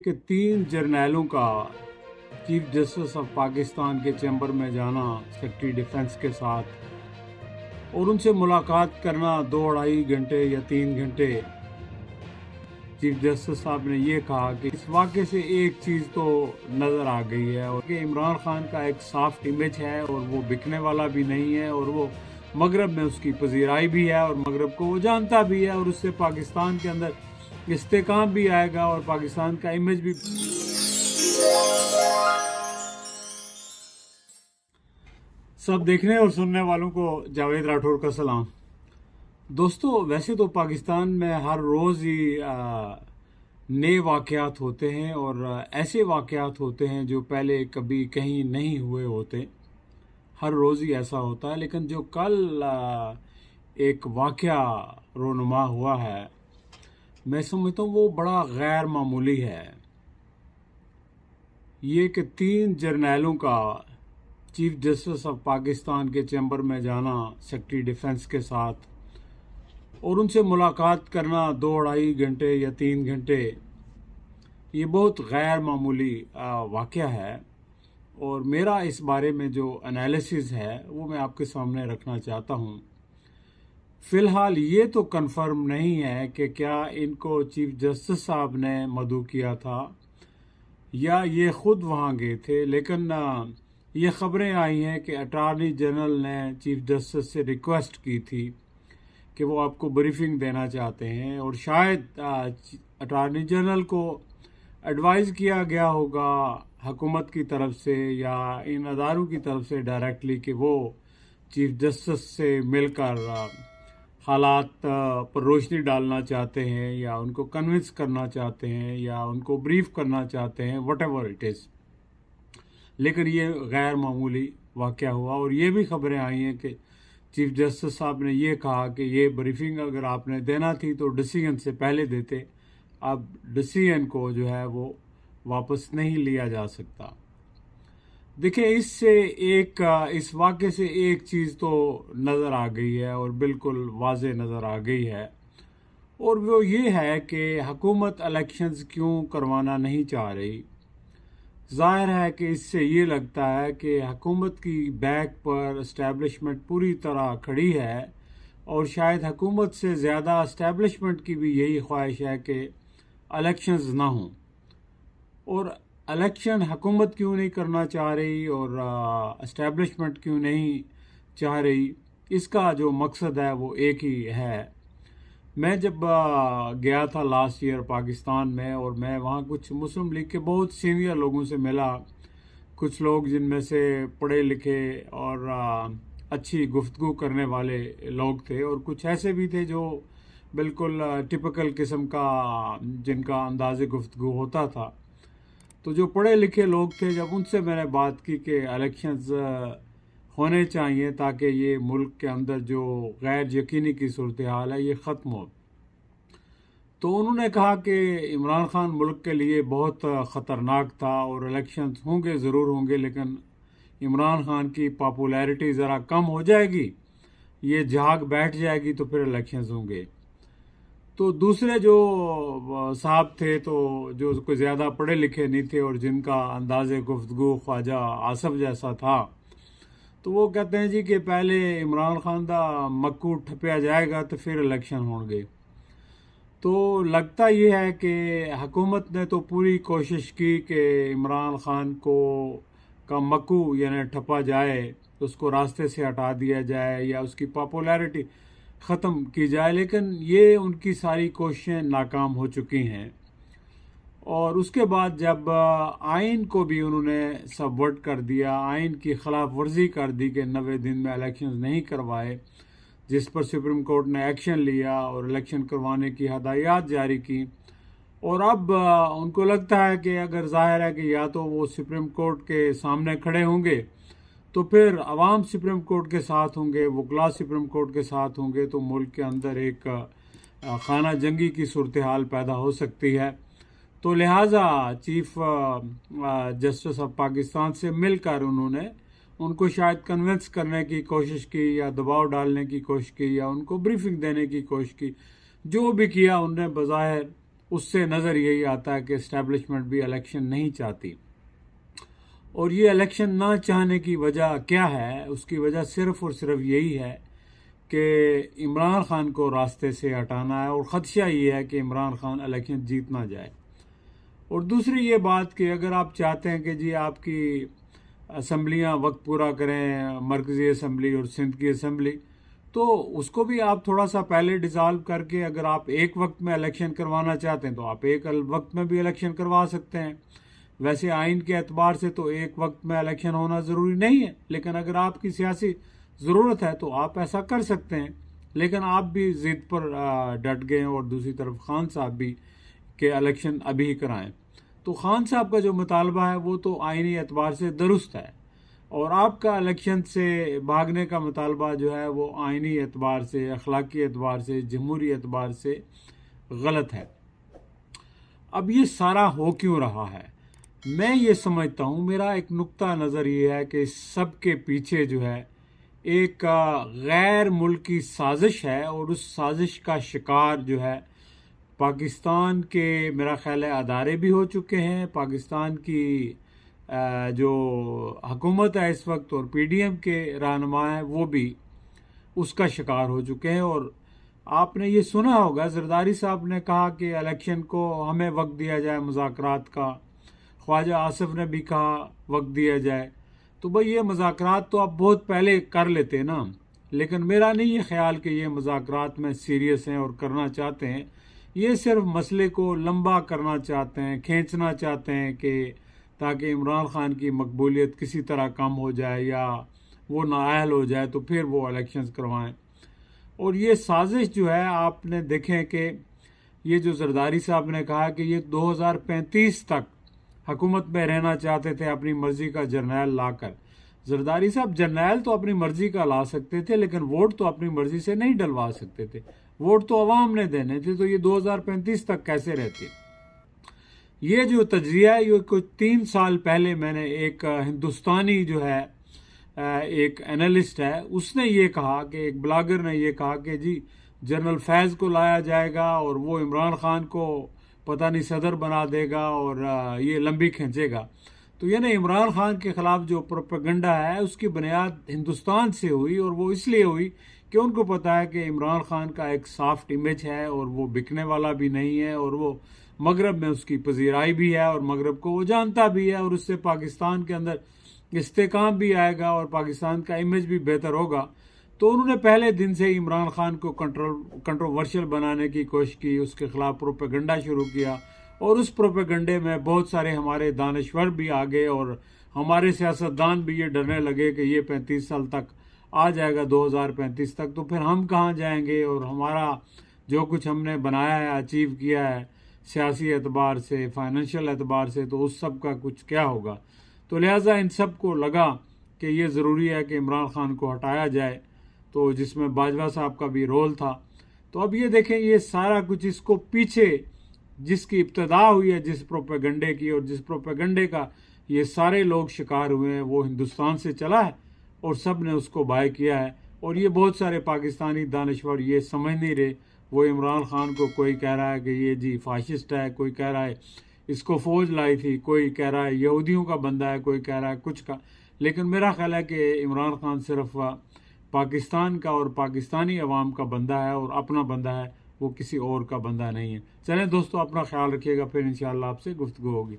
कि 3 जर्नैलों का chief justice of Pakistan के चैम्बर में जाना सेक्रेटरी डिफेंस के साथ और उनसे मुलाकात करना 2-2.5 घंटे या 3 घंटे। चीफ जस्टिस साहब ने ये कहा कि इस वाक़े से एक चीज़ तो नज़र आ गई है और कि इमरान खान का एक साफ्ट इमेज है और वो बिकने वाला भी नहीं है और वो मगरब में उसकी पजीराई भी है और मगरब को वो जानता भी है और उससे पाकिस्तान के अंदर इस्तेकाम भी आएगा और पाकिस्तान का इमेज भी। सब देखने और सुनने वालों को जावेद राठौर का सलाम। दोस्तों, वैसे तो पाकिस्तान में हर रोज़ ही नए वाक़यात होते हैं और ऐसे वाक़यात होते हैं जो पहले कभी कहीं नहीं हुए होते। हर रोज़ ही ऐसा होता है, लेकिन जो कल एक वाक़या रोनुमा हुआ है, मैं समझता हूँ वो बड़ा गैर मामूली है। ये कि 3 जर्नैलों का चीफ जस्टिस ऑफ पाकिस्तान के चैम्बर में जाना सेक्रेटरी डिफेंस के साथ और उनसे मुलाकात करना 2-2.5 घंटे या 3 घंटे, ये बहुत गैर मामूली वाक़या है। और मेरा इस बारे में जो एनालिसिस है वो मैं आपके सामने रखना चाहता हूँ। फ़िलहाल ये तो कंफर्म नहीं है कि क्या इनको चीफ जस्टिस साहब ने मदऊ किया था या ये ख़ुद वहाँ गए थे, लेकिन ये ख़बरें आई हैं कि अटॉर्नी जनरल ने चीफ जस्टिस से रिक्वेस्ट की थी कि वो आपको ब्रीफिंग देना चाहते हैं और शायद अटॉर्नी जनरल को एडवाइज़ किया गया होगा हुकूमत की तरफ से या इन अदारों की तरफ से डायरेक्टली कि वो चीफ जस्टिस से मिलकर हालात पर रोशनी डालना चाहते हैं या उनको कन्विंस करना चाहते हैं या उनको ब्रीफ करना चाहते हैं, वट एवर इट इज़। लेकिन ये गैर मामूली वाक़या हुआ और ये भी ख़बरें आई हैं कि चीफ जस्टिस साहब ने ये कहा कि ये ब्रीफिंग अगर आपने देना थी तो डिसीजन से पहले देते, अब डिसीजन को जो है वो वापस नहीं लिया जा सकता। देखिए, इस वाक़े से एक चीज़ तो नज़र आ गई है और बिल्कुल वाज़े नज़र आ गई है, और वो ये है कि हुकूमत इलेक्शंस क्यों करवाना नहीं चाह रही। ज़ाहिर है कि इससे ये लगता है कि हुकूमत की बैक पर इस्टेब्लिशमेंट पूरी तरह खड़ी है और शायद हुकूमत से ज़्यादा इस्टेब्लिशमेंट की भी यही ख्वाहिश है कि इलेक्शंस ना हों। और इलेक्शन हुकूमत क्यों नहीं करना चाह रही और इस्टेब्लिशमेंट क्यों नहीं चाह रही, इसका जो मकसद है वो एक ही है। मैं जब गया था लास्ट ईयर पाकिस्तान में और मैं वहाँ कुछ मुस्लिम लीग के बहुत सीनियर लोगों से मिला, कुछ लोग जिनमें से पढ़े लिखे और अच्छी गुफ्तगू करने वाले लोग थे और कुछ ऐसे भी थे जो बिल्कुल टिपिकल किस्म का जिनका अंदाज़े गुफ्तगू होता था। तो जो पढ़े लिखे लोग थे, जब उनसे मैंने बात की कि इलेक्शंस होने चाहिए ताकि ये मुल्क के अंदर जो गैर यकीनी की सूरत हाल है ये ख़त्म हो, तो उन्होंने कहा कि इमरान खान मुल्क के लिए बहुत ख़तरनाक था और इलेक्शंस होंगे, ज़रूर होंगे, लेकिन इमरान खान की पॉपुलैरिटी ज़रा कम हो जाएगी, ये झाग बैठ जाएगी तो फिर इलेक्शंस होंगे। तो दूसरे जो साहब थे, तो जो कोई ज़्यादा पढ़े लिखे नहीं थे और जिनका अंदाज़े गुफ्तगू ख्वाजा आसफ जैसा था, तो वो कहते हैं जी कि पहले इमरान खान दा मक्कू ठप्या जाएगा तो फिर इलेक्शन होंगे। तो लगता ये है कि हुकूमत ने तो पूरी कोशिश की कि इमरान खान का मक्कू यानी ठप्पा जाए, उसको रास्ते से हटा दिया जाए या उसकी पॉपुलैरिटी ख़त्म की जाए, लेकिन ये उनकी सारी कोशिशें नाकाम हो चुकी हैं। और उसके बाद जब आइन को भी उन्होंने सबवर्ट कर दिया, आइन की खिलाफ वर्जी कर दी कि 90 दिन में इलेक्शन नहीं करवाए, जिस पर सुप्रीम कोर्ट ने एक्शन लिया और इलेक्शन करवाने की हदायत जारी की। और अब उनको लगता है कि अगर ज़ाहिर है कि या तो वो सुप्रीम कोर्ट के सामने खड़े होंगे तो फिर अवाम सुप्रीम कोर्ट के साथ होंगे, वकला सुप्रीम कोर्ट के साथ होंगे, तो मुल्क के अंदर एक खाना जंगी की सूरत हाल पैदा हो सकती है। तो लिहाजा चीफ जस्टिस ऑफ पाकिस्तान से मिलकर उन्होंने उनको शायद कन्विंस करने की कोशिश की या दबाव डालने की कोशिश की या उनको ब्रीफिंग देने की कोशिश की। जो भी किया उन्होंने बज़ाहिर उससे नज़र यही आता है कि इस्टेब्लिशमेंट भी इलेक्शन नहीं चाहती। और ये इलेक्शन ना चाहने की वजह क्या है? उसकी वजह सिर्फ़ और सिर्फ यही है कि इमरान ख़ान को रास्ते से हटाना है, और ख़दशा ये है कि इमरान ख़ान इलेक्शन जीत ना जाए। और दूसरी ये बात कि अगर आप चाहते हैं कि जी आपकी असम्बलियाँ वक्त पूरा करें, मरकज़ी असम्बली और सिंध की असम्बली, तो उसको भी आप थोड़ा सा पहले डिज़ाल्व करके, अगर आप एक वक्त में इलेक्शन करवाना चाहते हैं तो आप एक वक्त में भी इलेक्शन करवा सकते हैं। वैसे आइन के एतबार से तो एक वक्त में इलेक्शन होना ज़रूरी नहीं है, लेकिन अगर आपकी सियासी ज़रूरत है तो आप ऐसा कर सकते हैं। लेकिन आप भी ज़िद पर डट गए और दूसरी तरफ खान साहब भी कि इलेक्शन अभी ही कराएं। तो खान साहब का जो मुतालबा है वो तो आइनी एतबार से दुरुस्त है, और आपका इलेक्शन से भागने का मुतालबा जो है वो आइनी एतबार से, अखलाकी एतबार से, जमहूरी एतबार से गलत है। अब ये सारा हो क्यों रहा है? मैं ये समझता हूँ, मेरा एक नुक्ता नज़र ये है कि सब के पीछे जो है एक गैर मुल्की साजिश है, और उस साजिश का शिकार जो है पाकिस्तान के, मेरा ख्याल है, अदारे भी हो चुके हैं। पाकिस्तान की जो हुकूमत है इस वक्त और पीडीएम के रहनुमा हैं वो भी उसका शिकार हो चुके हैं। और आपने ये सुना होगा, जरदारी साहब ने कहा कि इलेक्शन को हमें वक्त दिया जाए मुज़ाकरात का। ख्वाजा आसिफ ने भी कहा वक्त दिया जाए। तो भाई ये मुज़ाकरात तो आप बहुत पहले कर लेते ना, लेकिन मेरा नहीं ये ख्याल कि ये मुज़ाकरात में सीरियस हैं और करना चाहते हैं। ये सिर्फ मसले को लंबा करना चाहते हैं, खींचना चाहते हैं कि ताकि इमरान ख़ान की मकबूलियत किसी तरह कम हो जाए या वो नाअहल हो जाए, तो फिर वो इलेक्शंस करवाएं। और ये साजिश जो है, आपने देखें कि ये जो जरदारी साहब ने कहा कि ये 2035 तक हुकूमत में रहना चाहते थे अपनी मर्जी का जर्नैल लाकर। जरदारी साहब, जर्नैल तो अपनी मर्जी का ला सकते थे, लेकिन वोट तो अपनी मर्जी से नहीं डलवा सकते थे। वोट तो अवाम ने देने थे, तो ये 2035 तक कैसे रहते? ये जो तज्जिया है, ये कुछ 3 साल पहले मैंने एक हिंदुस्तानी जो है एक एनालिस्ट है, उसने ये कहा कि, एक ब्लॉगर ने ये कहा कि जी जनरल फैज़ को लाया जाएगा और वो इमरान ख़ान को पता नहीं सदर बना देगा और ये लंबी खींचेगा। तो यानी इमरान ख़ान के ख़िलाफ़ जो प्रोपेगेंडा है उसकी बुनियाद हिंदुस्तान से हुई, और वो इसलिए हुई कि उनको पता है कि इमरान ख़ान का एक सॉफ्ट इमेज है और वो बिकने वाला भी नहीं है, और वो मगरब में उसकी पजीराई भी है और मगरब को वो जानता भी है, और उससे पाकिस्तान के अंदर इस्तेकाम भी आएगा और पाकिस्तान का इमेज भी बेहतर होगा। तो उन्होंने पहले दिन से ही इमरान ख़ान को कंट्रोवर्शियल बनाने की कोशिश की, उसके ख़िलाफ़ प्रोपेगेंडा शुरू किया, और उस प्रोपेगेंडे में बहुत सारे हमारे दानश्वर भी आ गए और हमारे सियासतदान भी ये डरने लगे कि ये 35 साल तक आ जाएगा, 2035 तक, तो फिर हम कहाँ जाएंगे, और हमारा जो कुछ हमने बनाया है, अचीव किया है सियासी एतबार से, फाइनेंशियल एतबार से, तो उस सब का कुछ क्या होगा। तो लिहाजा इन सब को लगा कि ये ज़रूरी है कि इमरान ख़ान को हटाया जाए, तो जिसमें बाजवा साहब का भी रोल था। तो अब ये देखें, ये सारा कुछ, इसको पीछे जिसकी इब्तदा हुई है जिस प्रोपेगेंडे की, और जिस प्रोपेगेंडे का ये सारे लोग शिकार हुए हैं, वो हिंदुस्तान से चला है और सब ने उसको बाय किया है। और ये बहुत सारे पाकिस्तानी दानश्वर ये समझ नहीं रहे। वो इमरान ख़ान को कोई कह रहा है कि ये जी फाशिस्ट है, कोई कह रहा है इसको फ़ौज लाई थी, कोई कह रहा है यहूदियों का बंदा है, कोई कह रहा है कुछ का। लेकिन मेरा ख्याल है कि इमरान ख़ान सिर्फ पाकिस्तान का और पाकिस्तानी अवाम का बंदा है, और अपना बंदा है, वो किसी और का बंदा नहीं है। चलें दोस्तों, अपना ख्याल रखिएगा, फिर इंशाअल्लाह आपसे गुफ्तगू होगी।